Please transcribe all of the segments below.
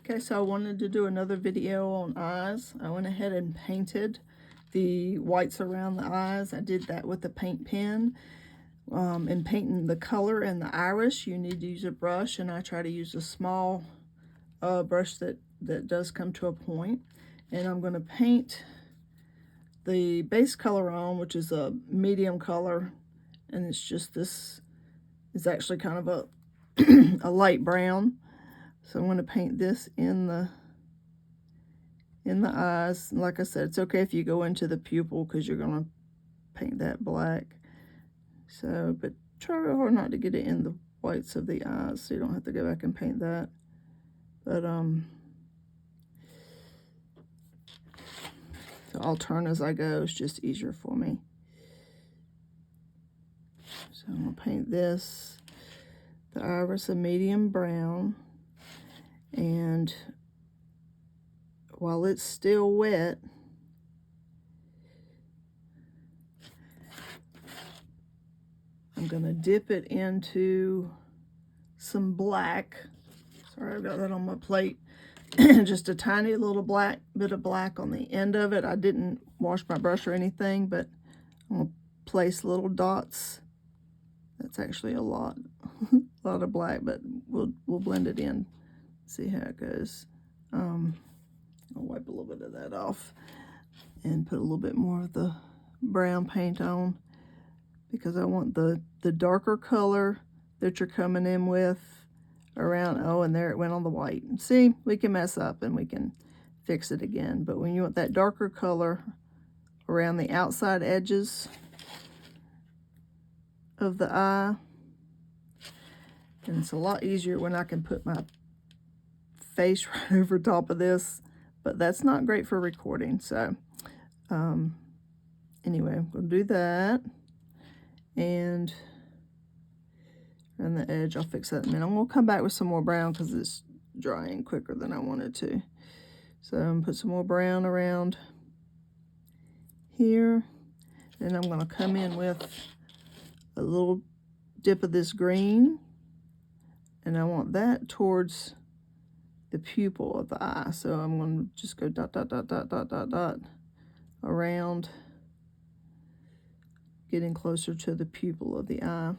Okay, so I wanted to do another video on eyes. I went ahead and painted the whites around the eyes. I did that with the paint pen. In painting the color and the iris, you need to use a brush, and I try to use a small brush that does come to a point. And I'm going to paint the base color on, which is a medium color, and it's just this is actually kind of a a light brown. So I'm going to paint this in the eyes. Like I said, it's okay if you go into the pupil because you're going to paint that black. So, but try real hard not to get it in the whites of the eyes, so you don't have to go back and paint that. But so I'll turn as I go. It's just easier for me. So I'm gonna paint this, the iris, a medium brown, and while it's still wet, I'm gonna dip it into some black. Sorry, I've got that on my plate. Just a tiny little bit of black on the end of it. I didn't wash my brush or anything, but I'm gonna place little dots. That's actually a lot, a lot of black, but we'll blend it in. See how it goes. I'll wipe a little bit of that off and put a little bit more of the brown paint on, because I want the darker color that you're coming in with around. Oh, and there it went on the white. See, we can mess up and we can fix it again. But when you want that darker color around the outside edges of the eye, and it's a lot easier when I can put my face right over top of this, but that's not great for recording. So anyway, we'll do that, and around the edge I'll fix that in a minute. I'm gonna come back with some more brown because it's drying quicker than I wanted to. So I'm gonna put some more brown around here, and I'm gonna come in with a little dip of this green, and I want that towards the pupil of the eye. So I'm going to just go dot, dot, dot, dot, dot, dot, dot around, getting closer to the pupil of the eye.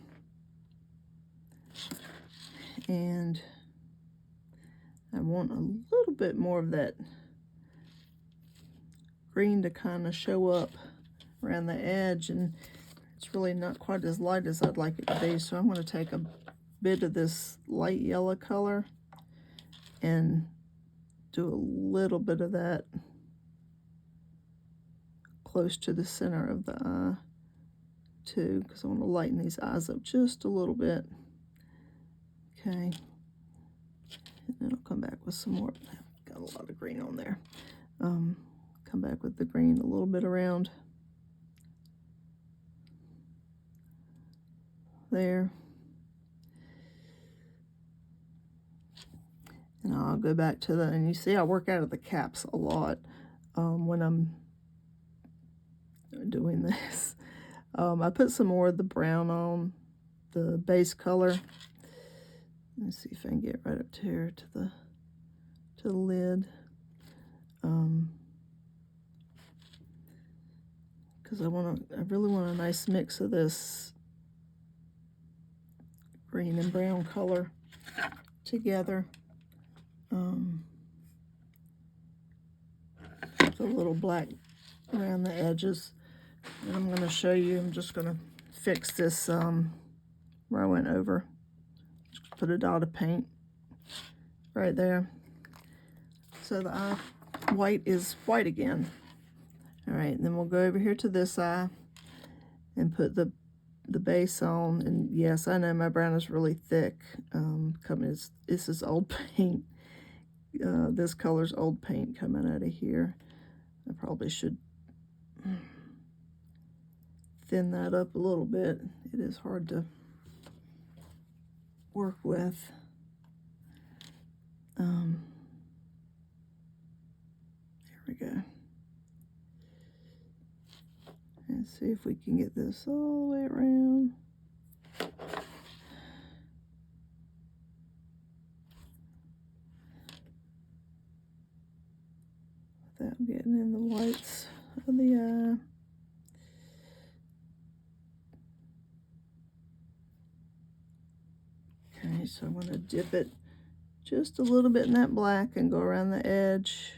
And I want a little bit more of that green to kind of show up around the edge, and it's really not quite as light as I'd like it to be. So I'm going to take a bit of this light yellow color and do a little bit of that close to the center of the eye too, because I want to lighten these eyes up just a little bit. Okay, and then I'll come back with some more. Got a lot of green on there. Come back with the green a little bit around there. And I'll go back to the, and you see I work out of the caps a lot when I'm doing this. I put some more of the brown on the base color. Let me see if I can get right up to here to the lid. Because I really want a nice mix of this green and brown color together. With a little black around the edges. And I'm going to show you, I'm just going to fix this where I went over. Just put a dot of paint right there. So the eye white is white again. All right, and then we'll go over here to this eye and put the base on. And yes, I know my brown is really thick. This is old paint. This color's old paint coming out of here. I probably should thin that up a little bit. It is hard to work with. There we go. And see if we can get this all the way around. without getting in the whites of the eye. Okay, so I'm going to dip it just a little bit in that black and go around the edge,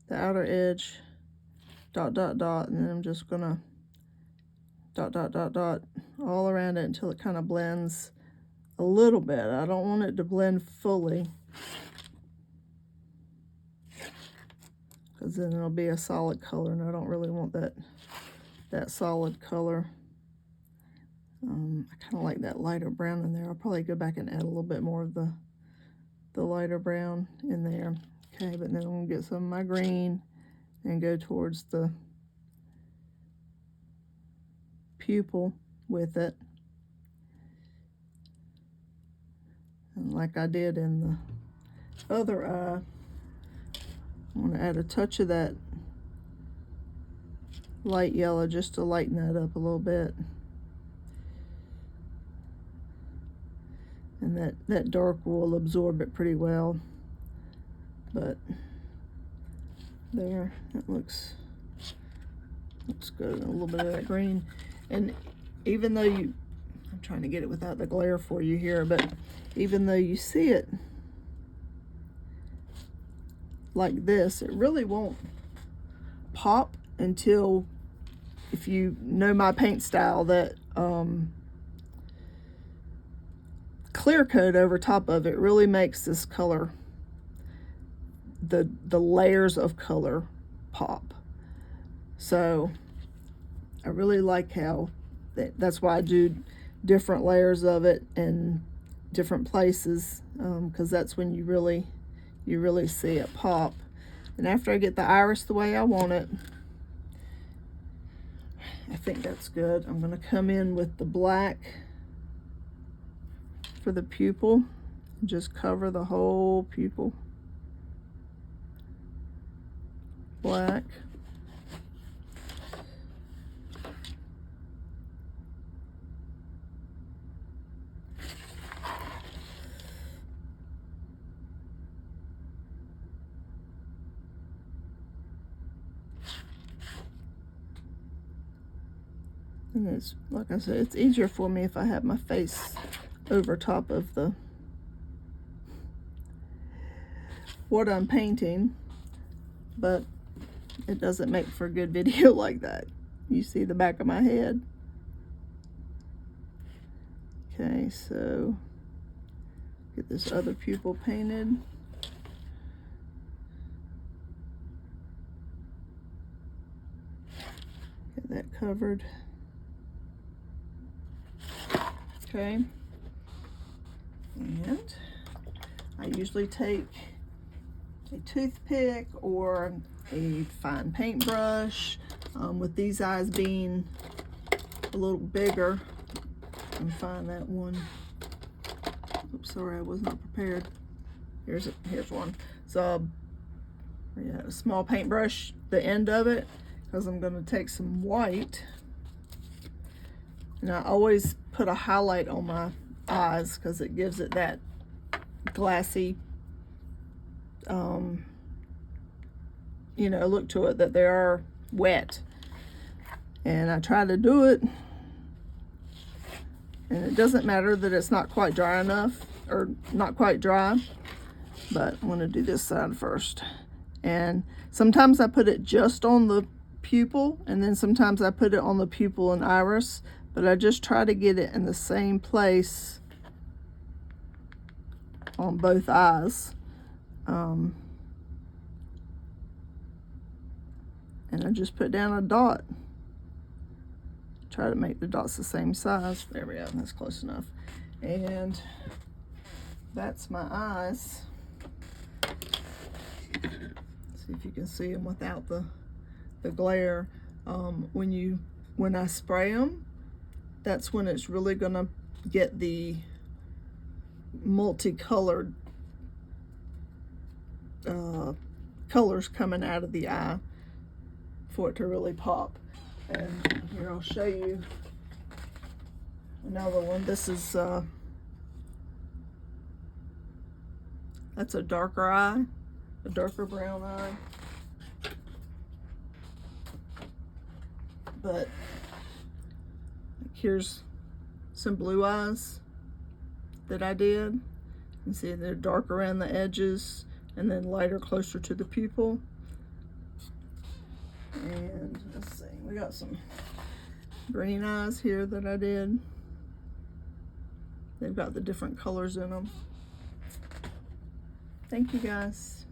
the outer edge, dot, dot, dot, and then I'm just going to dot, dot, dot, dot all around it until it kind of blends a little bit. I don't want it to blend fully, because then it'll be a solid color, and I don't really want that solid color. I kind of like that lighter brown in there. I'll probably go back and add a little bit more of the lighter brown in there. Okay, but then I'm going to get some of my green and go towards the pupil with it. And like I did in the other eye, I'm going to add a touch of that light yellow just to lighten that up a little bit. And that dark will absorb it pretty well. But there, that looks good. And a little bit of that green. And even though I'm trying to get it without the glare for you here, but even though you see it like this, it really won't pop until, if you know my paint style, that clear coat over top of it really makes this color, the layers of color, pop. So I really like how that's why I do different layers of it in different places, because that's when you really see it pop. And after I get the iris the way I want it, I think that's good. I'm going to come in with the black for the pupil, just cover the whole pupil. Black. And it's, like I said, it's easier for me if I have my face over top of what I'm painting, but it doesn't make for a good video like that. You see the back of my head. Okay, so get this other pupil painted. Get that covered. Okay, and I usually take a toothpick or a fine paintbrush. With these eyes being a little bigger, and find that one. Oops, sorry, I was not prepared. Here's one. So yeah, a small paintbrush, the end of it, because I'm going to take some white. And I always put a highlight on my eyes because it gives it that glassy, look to it, that they are wet. And I try to do it, and it doesn't matter that it's not quite dry enough, or not quite dry, but I'm going to do this side first. And sometimes I put it just on the pupil, and then sometimes I put it on the pupil and iris, but I just try to get it in the same place on both eyes. And I just put down a dot. Try to make the dots the same size. There we go, that's close enough. And that's my eyes. See if you can see them without the glare. When I spray them, that's when it's really gonna get the multicolored colors coming out of the eye for it to really pop. And here, I'll show you another one. This is that's a darker eye, a darker brown eye. But here's some blue eyes that I did. You see they're dark around the edges and then lighter closer to the pupil. And let's see, we got some green eyes here that I did. They've got the different colors in them. Thank you guys.